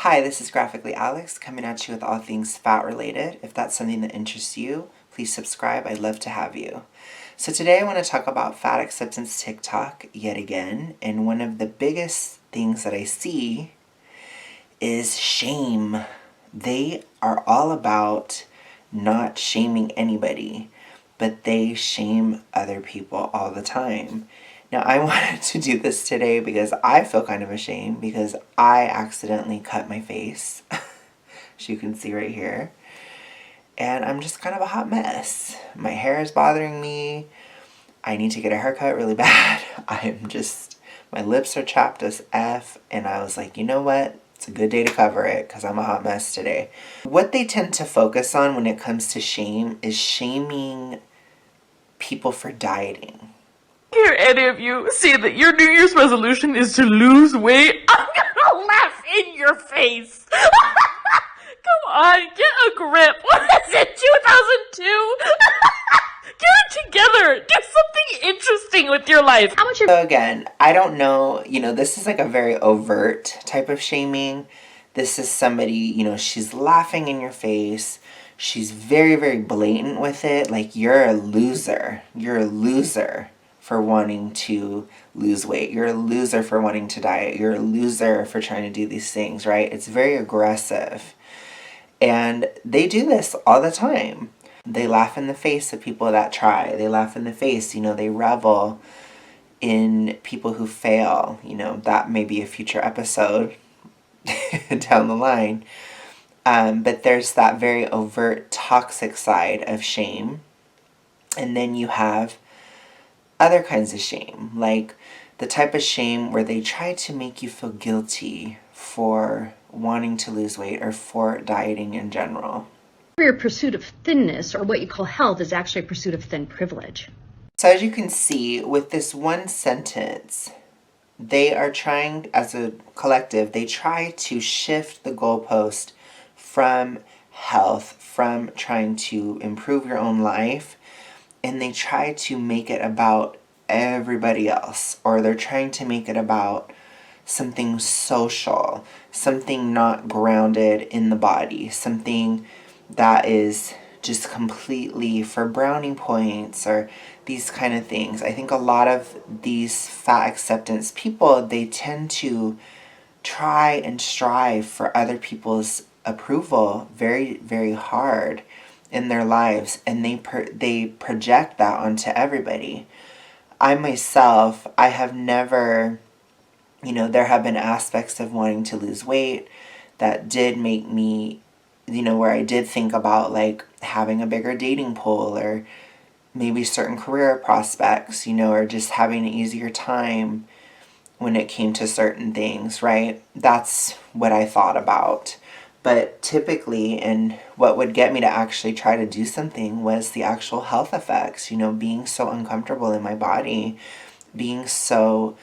Hi, this is Graphically Alex coming at you with all things fat related. If that's something that interests you, please subscribe. I'd love to have you. So today I want to talk about fat acceptance TikTok yet again. And one of the biggest things that I see is shame. They are all about not shaming anybody, but they shame other people all the time. Now, I wanted to do this today because I feel kind of ashamed because I accidentally cut my face, as you can see right here. And I'm just kind of a hot mess. My hair is bothering me. I need to get a haircut really bad. My lips are chapped as F. And I was like, you know what? It's a good day to cover it because I'm a hot mess today. What they tend to focus on when it comes to shame is shaming people for dieting. Hear any of you say that your New Year's resolution is to lose weight, I'm gonna laugh in your face. Come on, get a grip. What is it, 2002? Get it together. Do something interesting with your life. So again, I don't know, this is like a very overt type of shaming. This is somebody, she's laughing in your face. She's very, very blatant with it. Like, you're a loser. You're a loser for wanting to lose weight. You're a loser for wanting to diet. You're a loser for trying to do these things, right? It's very aggressive. And they do this all the time. They laugh in the face of people that try. They laugh in the face, they revel in people who fail. That may be a future episode down the line. But there's that very overt toxic side of shame. And then you have other kinds of shame, like the type of shame where they try to make you feel guilty for wanting to lose weight or for dieting in general. Your pursuit of thinness, or what you call health, is actually a pursuit of thin privilege. So as you can see, with this one sentence, they are trying, as a collective, they try to shift the goalpost from health, from trying to improve your own life, and they try to make it about everybody else, or they're trying to make it about something social, something not grounded in the body, something that is just completely for brownie points or these kind of things. I think a lot of these fat acceptance people, they tend to try and strive for other people's approval very, very hard in their lives, and they project that onto everybody. I myself, I have never, there have been aspects of wanting to lose weight that did make me, where I did think about like having a bigger dating pool or maybe certain career prospects, or just having an easier time when it came to certain things, right? That's what I thought about. But typically, and what would get me to actually try to do something was the actual health effects, being so uncomfortable in my body, being so,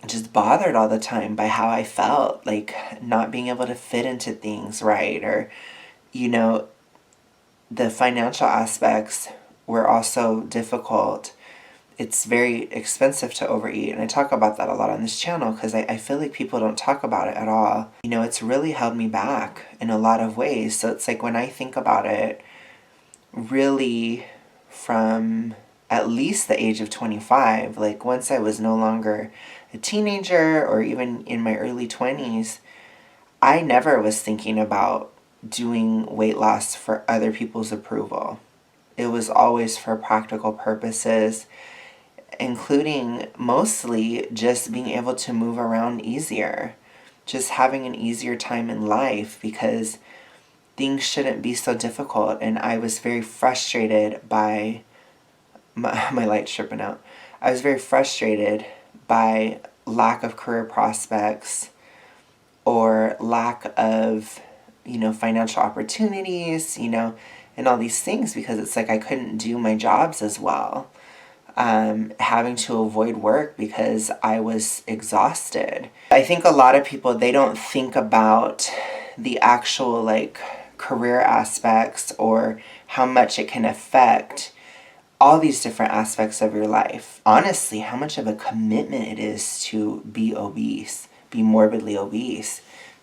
just bothered all the time by how I felt, like not being able to fit into things right, or, the financial aspects were also difficult. It's very expensive to overeat, and I talk about that a lot on this channel because I feel like people don't talk about it at all. It's really held me back in a lot of ways. So it's like when I think about it, really from at least the age of 25, like once I was no longer a teenager or even in my early 20s, I never was thinking about doing weight loss for other people's approval. It was always for practical purposes, including mostly just being able to move around easier, just having an easier time in life because things shouldn't be so difficult. And I was very frustrated by my light's tripping out. I was very frustrated by lack of career prospects or lack of, financial opportunities, and all these things because it's like I couldn't do my jobs as well. Having to avoid work because I was exhausted. I think a lot of people, they don't think about the actual like career aspects or how much it can affect all these different aspects of your life. Honestly, how much of a commitment it is to be obese, be morbidly obese.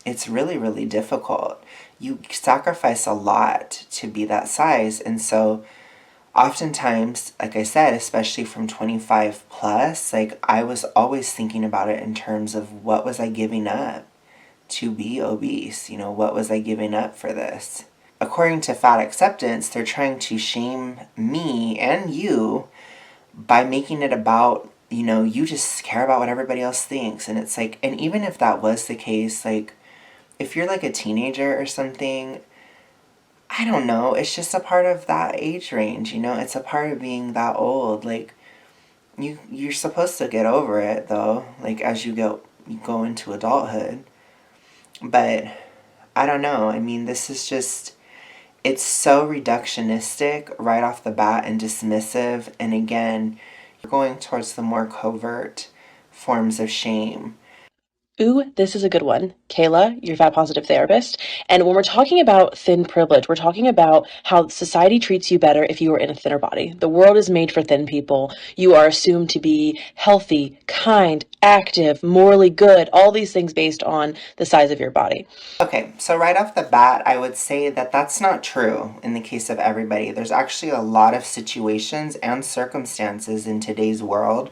It's really, really difficult. You sacrifice a lot to be that size. And so oftentimes, like I said, especially from 25 plus, like I was always thinking about it in terms of what was I giving up to be obese? You know, what was I giving up for this? According to fat acceptance, they're trying to shame me and you by making it about, you know, you just care about what everybody else thinks. And it's like, and even if that was the case, like, if you're like a teenager or something, I don't know, it's just a part of that age range, you know? It's a part of being that old. Like, you're supposed to get over it, though, like, as you go into adulthood. But I don't know. I mean, this is just, it's so reductionistic right off the bat and dismissive. And again, you're going towards the more covert forms of shame. Ooh, this is a good one. Kayla, your fat positive therapist. And when we're talking about thin privilege, we're talking about how society treats you better if you are in a thinner body. The world is made for thin people. You are assumed to be healthy, kind, active, morally good, all these things based on the size of your body. Okay, so right off the bat, I would say that that's not true in the case of everybody. There's actually a lot of situations and circumstances in today's world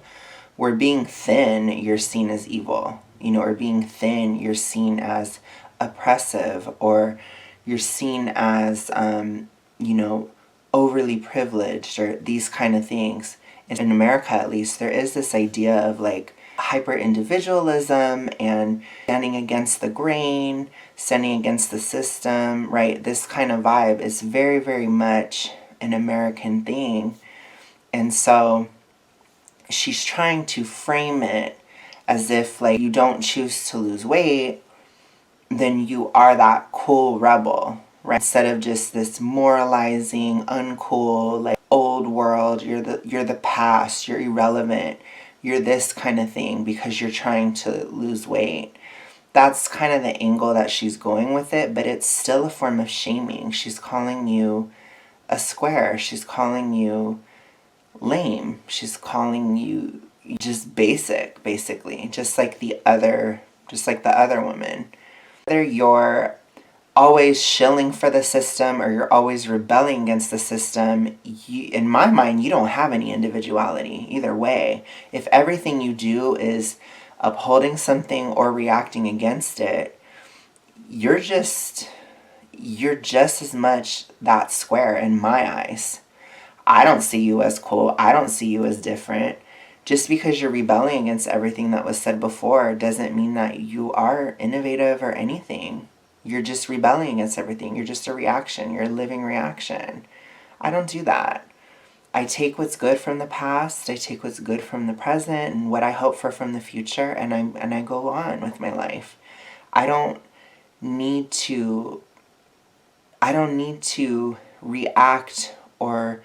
where being thin, you're seen as evil. You know, or being thin, you're seen as oppressive, or you're seen as, you know, overly privileged, or these kind of things. In America, at least, there is this idea of like hyper individualism and standing against the grain, standing against the system, right? This kind of vibe is very, very much an American thing. And so she's trying to frame it as if like you don't choose to lose weight, then you are that cool rebel, right? Instead of just this moralizing, uncool, like old world, you're the past, you're irrelevant, you're this kind of thing because you're trying to lose weight. That's kind of the angle that she's going with it, but it's still a form of shaming. She's calling you a square. She's calling you lame. She's calling you just basic, basically, just like the other woman. Whether you're always shilling for the system or you're always rebelling against the system, in my mind, you don't have any individuality either way. If everything you do is upholding something or reacting against it, you're just as much that square in my eyes. I don't see you as cool. I don't see you as different. Just because you're rebelling against everything that was said before doesn't mean that you are innovative or anything. You're just rebelling against everything. You're just a reaction. You're a living reaction. I don't do that. I take what's good from the past. I take what's good from the present and what I hope for from the future, and I go on with my life. I don't need to react or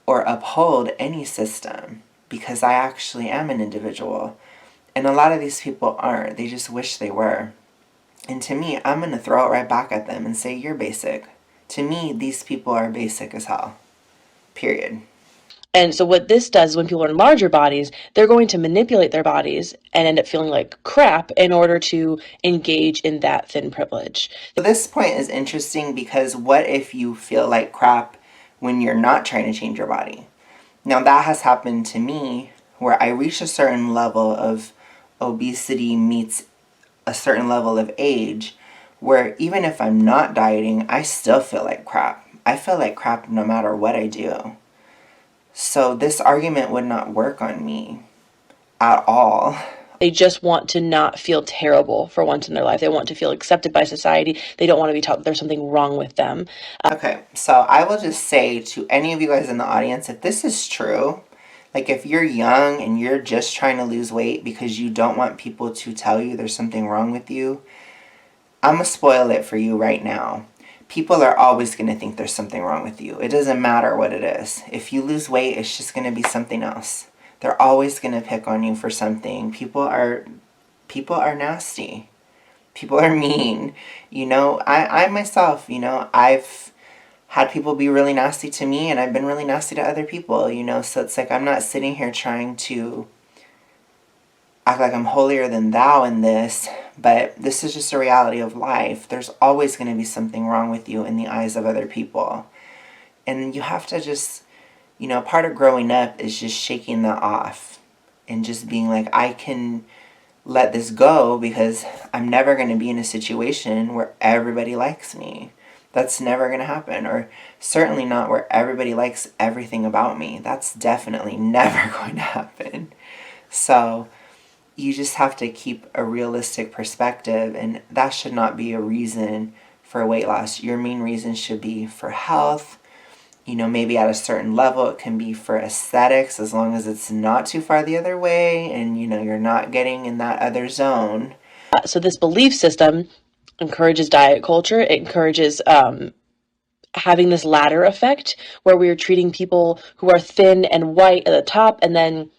uphold any system because I actually am an individual. And a lot of these people aren't. They just wish they were. And to me, I'm going to throw it right back at them and say, you're basic. To me, these people are basic as hell. Period. And so what this does is when people are in larger bodies, they're going to manipulate their bodies and end up feeling like crap in order to engage in that thin privilege. So this point is interesting because what if you feel like crap when you're not trying to change your body? Now that has happened to me where I reach a certain level of obesity meets a certain level of age where even if I'm not dieting, I still feel like crap. I feel like crap no matter what I do. So this argument would not work on me at all. They just want to not feel terrible for once in their life. They want to feel accepted by society. They don't want to be taught that there's something wrong with them. Okay, so I will just say to any of you guys in the audience, if this is true, like if you're young and you're just trying to lose weight because you don't want people to tell you there's something wrong with you, I'm going to spoil it for you right now. People are always going to think there's something wrong with you. It doesn't matter what it is. If you lose weight, it's just going to be something else. They're always going to pick on you for something. People are nasty. People are mean. You know, I myself, you know, I've had people be really nasty to me and I've been really nasty to other people, you know, so it's like I'm not sitting here trying to act like I'm holier than thou in this, but this is just a reality of life. There's always going to be something wrong with you in the eyes of other people. And you have to just, part of growing up is just shaking that off and just being like, I can let this go because I'm never going to be in a situation where everybody likes me. That's never going to happen. Or certainly not where everybody likes everything about me. That's definitely never going to happen. So you just have to keep a realistic perspective, and that should not be a reason for weight loss. Your main reason should be for health. Maybe at a certain level it can be for aesthetics, as long as it's not too far the other way and you're not getting in that other zone. So this belief system encourages diet culture. It encourages having this ladder effect where we are treating people who are thin and white at the top, and then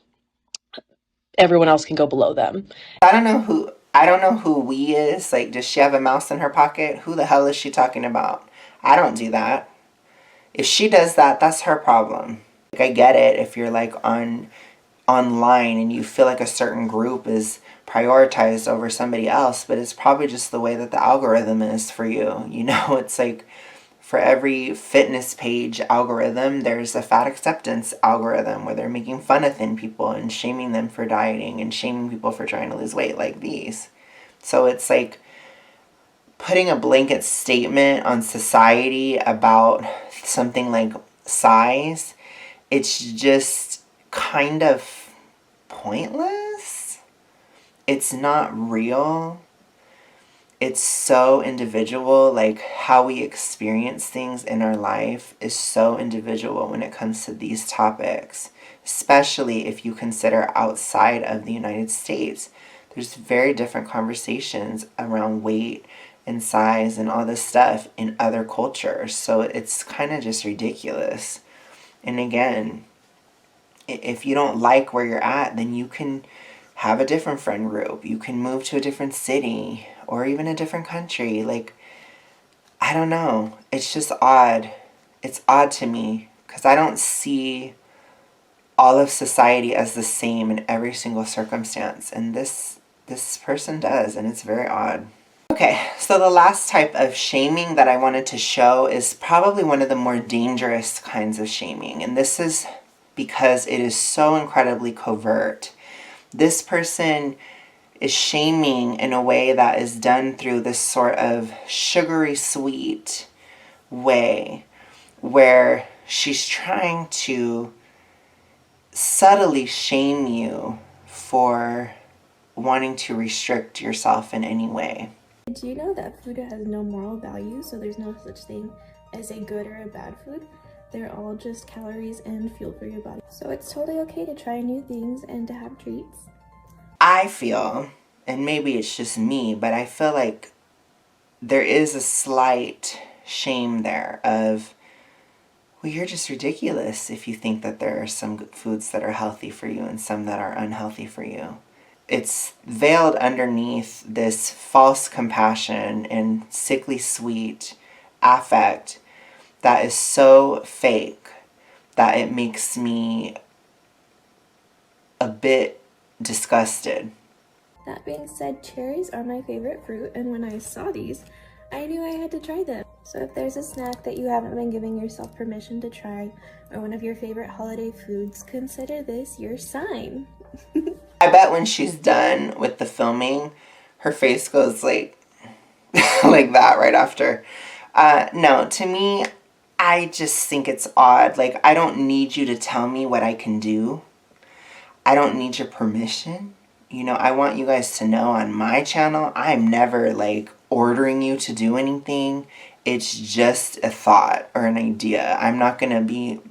everyone else can go below them. I don't know who we is. Like, does she have a mouse in her pocket? Who the hell is she talking about? I don't do that. If she does that, that's her problem. Like, I get it if you're like online and you feel like a certain group is prioritized over somebody else, but it's probably just the way that the algorithm is for you. It's like for every fitness page algorithm, there's a fat acceptance algorithm where they're making fun of thin people and shaming them for dieting and shaming people for trying to lose weight like these. So it's like putting a blanket statement on society about something like size. It's just kind of pointless. It's not real. It's so individual. Like, how we experience things in our life is so individual when it comes to these topics, especially if you consider outside of the United States. There's very different conversations around weight and size and all this stuff in other cultures. So it's kind of just ridiculous. And again, if you don't like where you're at, then you can have a different friend group. You can move to a different city or even a different country. Like, I don't know. It's just odd. It's odd to me because I don't see all of society as the same in every single circumstance. And this person does, and it's very odd. Okay, so the last type of shaming that I wanted to show is probably one of the more dangerous kinds of shaming. And this is because it is so incredibly covert. This person is shaming in a way that is done through this sort of sugary sweet way where she's trying to subtly shame you for wanting to restrict yourself in any way. Do you know that food has no moral value, so there's no such thing as a good or a bad food? They're all just calories and fuel for your body. So it's totally okay to try new things and to have treats. I feel, and maybe it's just me, but I feel like there is a slight shame there of, well, you're just ridiculous if you think that there are some foods that are healthy for you and some that are unhealthy for you. It's veiled underneath this false compassion and sickly sweet affect that is so fake that it makes me a bit disgusted. That being said, cherries are my favorite fruit, and when I saw these, I knew I had to try them. So if there's a snack that you haven't been giving yourself permission to try, or one of your favorite holiday foods, consider this your sign. I bet when she's done with the filming, her face goes like like that right after. No, to me, I just think it's odd. Like, I don't need you to tell me what I can do. I don't need your permission. I want you guys to know on my channel, I'm never like ordering you to do anything. It's just a thought or an idea. I'm not going to be,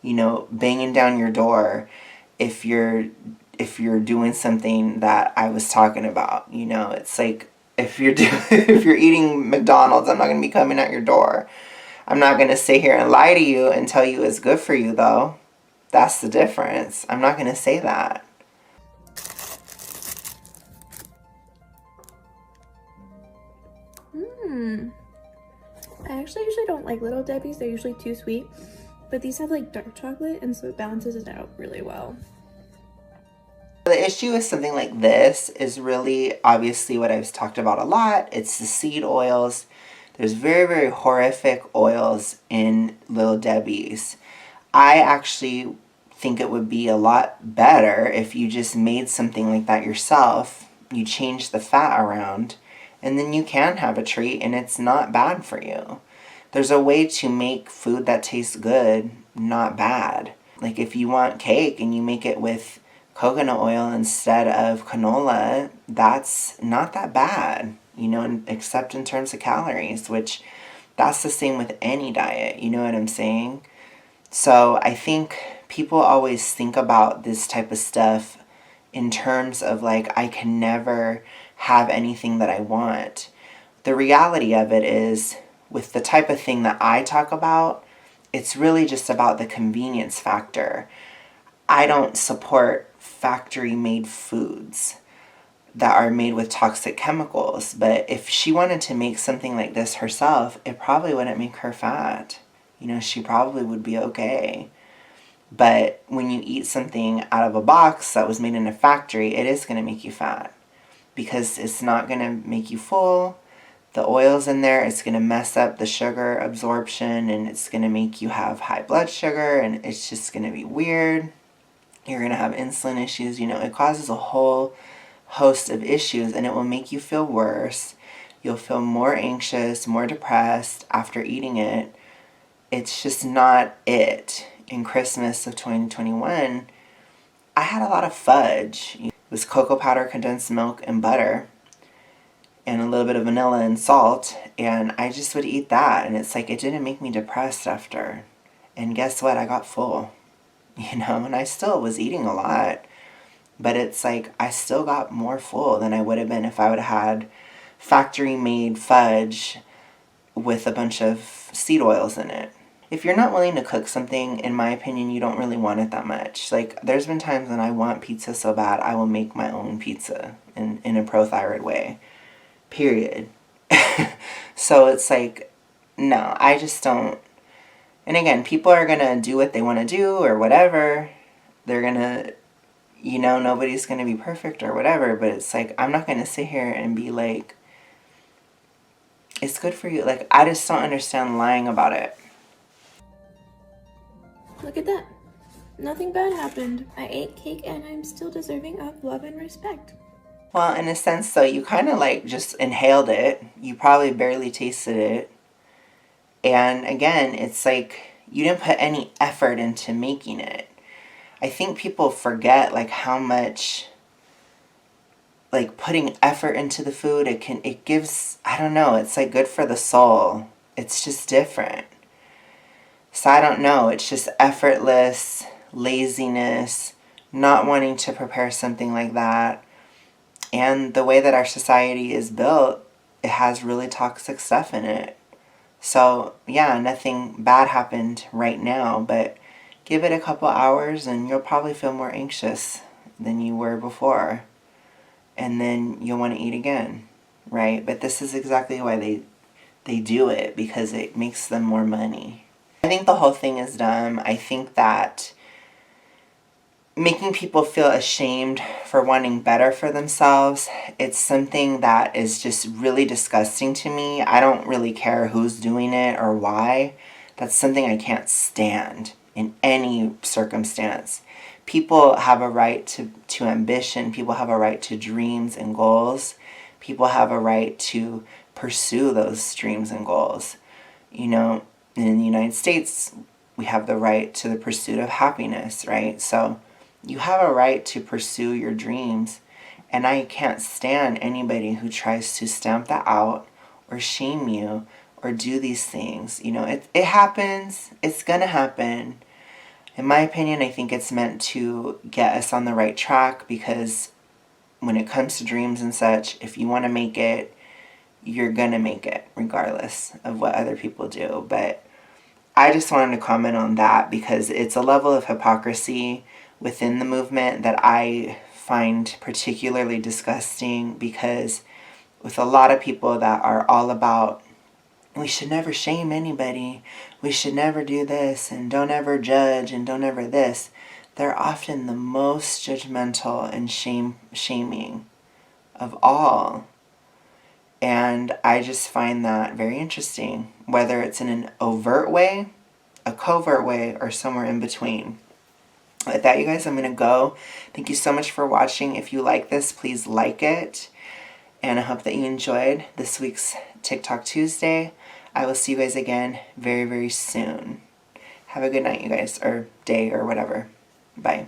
banging down your door if you're doing something that I was talking about. It's like if you're eating McDonald's, I'm not going to be coming at your door. I'm not going to sit here and lie to you and tell you it's good for you, though. That's the difference. I'm not going to say that. I actually usually don't like Little Debbie's. They're usually too sweet. But these have like dark chocolate, and so it balances it out really well. The issue with something like this is really obviously what I've talked about a lot. It's the seed oils. There's very, very horrific oils in Little Debbie's. I actually think it would be a lot better if you just made something like that yourself. You change the fat around, and then you can have a treat, and it's not bad for you. There's a way to make food that tastes good, not bad. Like if you want cake and you make it with coconut oil instead of canola, that's not that bad, except in terms of calories, which that's the same with any diet, you know what I'm saying? So I think people always think about this type of stuff in terms of like, I can never have anything that I want. The reality of it is, with the type of thing that I talk about, it's really just about the convenience factor. I don't support factory-made foods that are made with toxic chemicals, but if she wanted to make something like this herself, it probably wouldn't make her fat. She probably would be okay. But when you eat something out of a box that was made in a factory, it is going to make you fat because it's not going to make you full. The oil's in there, it's going to mess up the sugar absorption, and it's going to make you have high blood sugar, and it's just going to be weird. You're going to have insulin issues. It causes a whole host of issues, and it will make you feel worse. You'll feel more anxious, more depressed after eating it. It's just not it. In Christmas of 2021, I had a lot of fudge. It was cocoa powder, condensed milk, and butter, and a little bit of vanilla and salt, and I just would eat that, and it's like it didn't make me depressed after. And guess what? I got full, and I still was eating a lot, but it's like I still got more full than I would have been if I would have had factory-made fudge with a bunch of seed oils in it. If you're not willing to cook something, in my opinion, you don't really want it that much. Like, there's been times when I want pizza so bad, I will make my own pizza in a pro-thyroid way. Period. So it's like, no, I just don't. And again, people are going to do what they want to do or whatever. They're going to, nobody's going to be perfect or whatever. But it's like, I'm not going to sit here and be like, it's good for you. Like, I just don't understand lying about it. Look at that. Nothing bad happened. I ate cake and I'm still deserving of love and respect. Well, in a sense, though, you kind of like just inhaled it. You probably barely tasted it. And again, it's like you didn't put any effort into making it. I think people forget like how much like putting effort into the food, it gives, I don't know, it's like good for the soul. It's just different. So I don't know, it's just effortless, laziness, not wanting to prepare something like that. And the way that our society is built, it has really toxic stuff in it. So yeah, nothing bad happened right now, but give it a couple hours and you'll probably feel more anxious than you were before. And then you'll want to eat again, right? But this is exactly why they do it, because it makes them more money. I think the whole thing is dumb. I think that making people feel ashamed for wanting better for themselves, it's something that is just really disgusting to me. I don't really care who's doing it or why. That's something I can't stand in any circumstance. People have a right to ambition. People have a right to dreams and goals. People have a right to pursue those dreams and goals. In the United States, we have the right to the pursuit of happiness, right? So you have a right to pursue your dreams, and I can't stand anybody who tries to stamp that out or shame you or do these things. It happens. It's gonna happen. In my opinion, I think it's meant to get us on the right track, because when it comes to dreams and such, if you want to make it, you're gonna make it regardless of what other people do. But I just wanted to comment on that because it's a level of hypocrisy within the movement that I find particularly disgusting, because with a lot of people that are all about, we should never shame anybody, we should never do this, and don't ever judge, and don't ever this, they're often the most judgmental and shaming of all. And I just find that very interesting, whether it's in an overt way, a covert way, or somewhere in between. With that, you guys, I'm going to go. Thank you so much for watching. If you like this, please like it. And I hope that you enjoyed this week's TikTok Tuesday. I will see you guys again very, very soon. Have a good night, you guys, or day, or whatever. Bye.